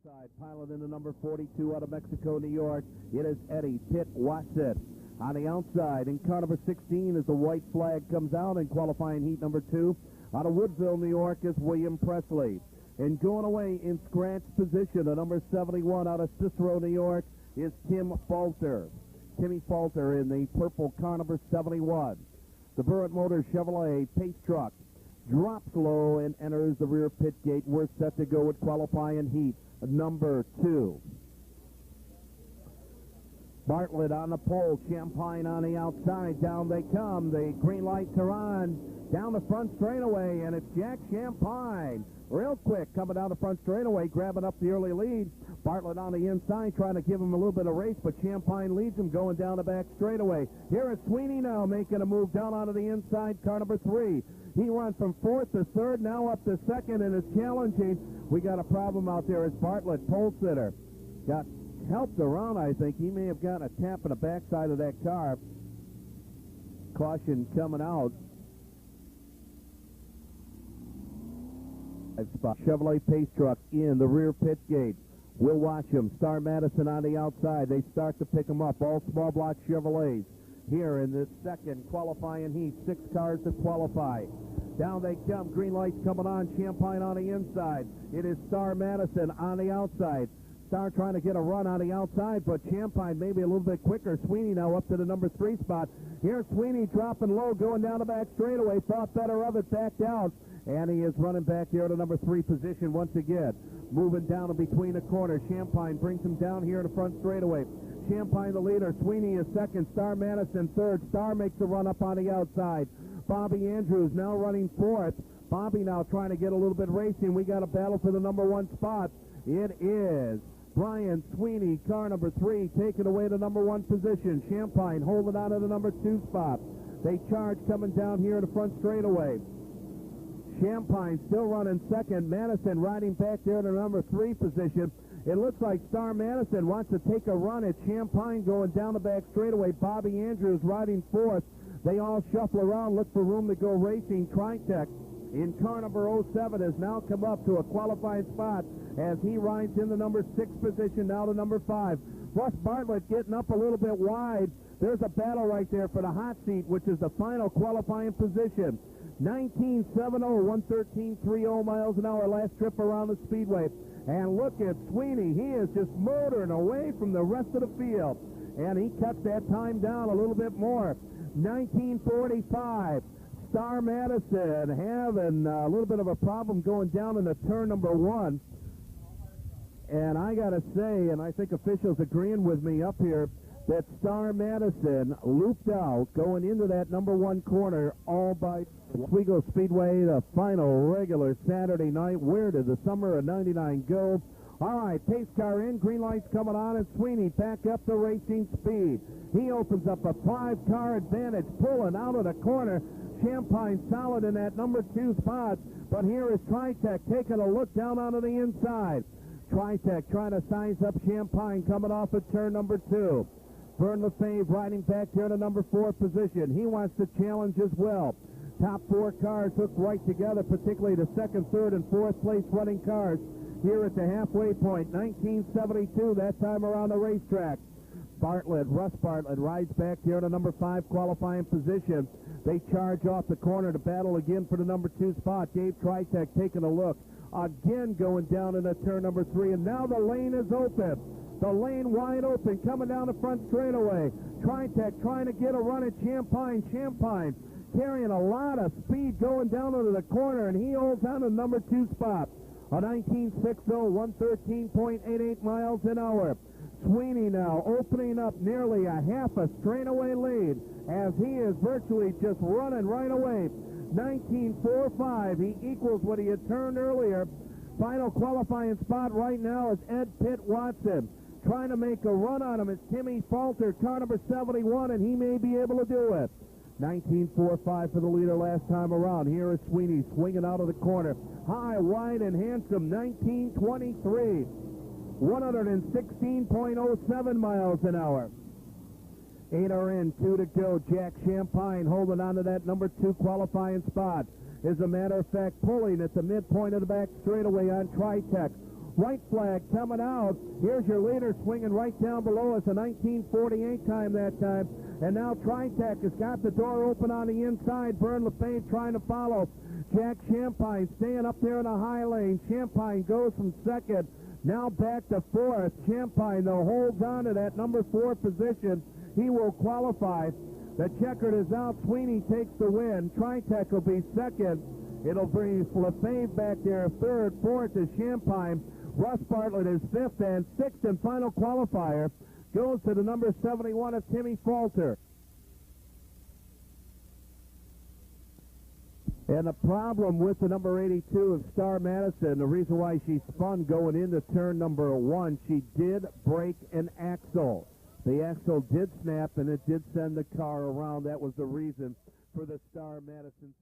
outside, pilot into number 42 out of Mexico, New York. It is Eddie Pitt Watson. On the outside, in car number 16, as the white flag comes out in qualifying heat number 2, out of Woodville, New York, is William Presley. And going away in scratch position, at number 71 out of Cicero, New York, is Tim Falter. Timmy Falter in the purple car number 71. The Burritt Motors Chevrolet Pace Truck drops low and enters the rear pit gate. We're set to go with qualifying heat number 2. Bartlett on the pole, Shampine on the outside. Down they come. The green lights are on. Down the front straightaway, and it's Jack Shampine. Real quick, coming down the front straightaway, grabbing up the early lead. Bartlett on the inside, trying to give him a little bit of race, but Shampine leads him going down the back straightaway. Here is Sweeney now making a move down onto the inside, car number 3. He runs from 4th to 3rd, now up to 2nd, and is challenging. We got a problem out there as Bartlett, pole sitter, got helped around, I think. He may have gotten a tap in the backside of that car. Caution coming out. Chevrolet Pace Truck in the rear pit gate. We'll watch him. Star Madison on the outside. They start to pick him up. All small block Chevrolets here in the second qualifying heat. 6 cars to qualify. Down they come. Green lights coming on. Shampine on the inside. It is Star Madison on the outside. Star trying to get a run on the outside, but Shampine maybe a little bit quicker. Sweeney now up to the number 3 spot. Here's Sweeney dropping low, going down the back straightaway. Thought better of it, backed out. And he is running back here to number 3 position once again. Moving down in between the corners. Shampine brings him down here in the front straightaway. Shampine the leader. Sweeney is 2nd. Star Madison 3rd. Star makes a run up on the outside. Bobby Andrews now running 4th. Bobby now trying to get a little bit racing. We got a battle for the number 1 spot. It is Brian Sweeney, car number 3, taking away the number 1 position. Shampine holding on to the number 2 spot. They charge coming down here in the front straightaway. Shampine still running 2nd. Madison riding back there to the number 3 position. It looks like Star Madison wants to take a run at Shampine going down the back straightaway. Bobby Andrews riding 4th. They all shuffle around, look for room to go racing. Tritech in car number 07 has now come up to a qualifying spot as he rides in the number 6 position, now to number 5. Russ Bartlett getting up a little bit wide. There's a battle right there for the hot seat, which is the final qualifying position. 19.70, 113.30 miles an hour last trip around the Speedway. And look at Sweeney. He is just motoring away from the rest of the field. And he cuts that time down a little bit more. 19.45. Star Madison having a little bit of a problem going down into turn number 1. And I got to say, and I think officials agreeing with me up here, that Star Madison looped out going into that number 1 corner all by Oswego Speedway, the final regular Saturday night. Where did the summer of '99 go? All right, pace car in, green lights coming on, and Sweeney back up the racing speed. He opens up a 5-car advantage, pulling out of the corner. Shampine solid in that number 2 spot, but here is Tritech taking a look down onto the inside. Tritech trying to size up Shampine coming off of turn number 2. Vern Lefebvre riding back here to number 4 position. He wants to challenge as well. Top 4 cars hooked right together, particularly the 2nd, 3rd, and 4th place running cars here at the halfway point. 1972, that time around the racetrack. Russ Bartlett rides back here to number 5 qualifying position. They charge off the corner to battle again for the number 2 spot. Dave Tritech taking a look. Again going down into turn number 3, and now the lane is open. The lane wide open, coming down the front straightaway. Tritech trying to get a run at Shampine. Shampine carrying a lot of speed going down into the corner, and he holds on to number 2 spot. A 19.60, 113.88 miles an hour. Sweeney now opening up nearly a half a straightaway lead as he is virtually just running right away. 19.45, he equals what he had turned earlier. Final qualifying spot right now is Ed Pitt Watson. Trying to make a run on him is Timmy Falter, car number 71, and he may be able to do it. 19.45 for the leader last time around. Here is Sweeney swinging out of the corner. High, wide, and handsome. 19.23. 116.07 miles an hour. 8 are in, 2 to go. Jack Shampine holding on to that number 2 qualifying spot. As a matter of fact, pulling at the midpoint of the back straightaway on Tritech. White flag coming out. Here's your leader swinging right down below us, a 19:48 time that time. And now Tritech has got the door open on the inside. Vern LeFave trying to follow. Jack Shampine staying up there in the high lane. Shampine goes from second. Now back to fourth. Shampine, though, holds on to that number 4 position. He will qualify. The checkered is out. Sweeney takes the win. Tritech will be second. It'll bring LeFave back there third. Fourth is Shampine. Russ Bartlett is fifth, and sixth and final qualifier goes to the number 71 of Timmy Falter. And the problem with the number 82 of Star Madison, the reason why she spun going into turn number 1, she did break an axle. The axle did snap, and it did send the car around. That was the reason for the Star Madison.